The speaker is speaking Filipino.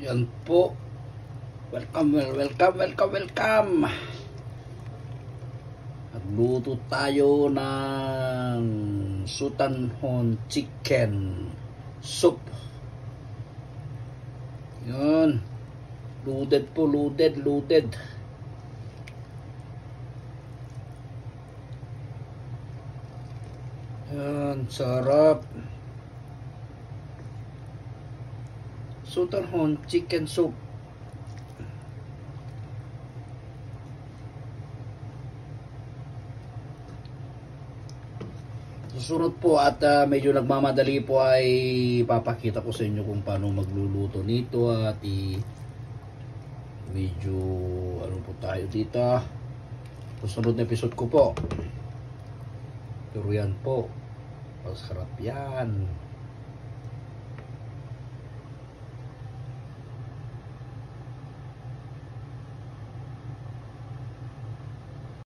Yan po. Welcome. Nagluto tayo ng Sutanhon chicken soup. Yan. Loaded po, loaded. Yan, sarap. Sutanhon chicken soup. Susunod po at medyo nagmamadali po ay papakita ko sa inyo kung paano magluluto nito at medyo ano po tayo dito. Susunod na episode ko po. Pero yan po. Masarap yan.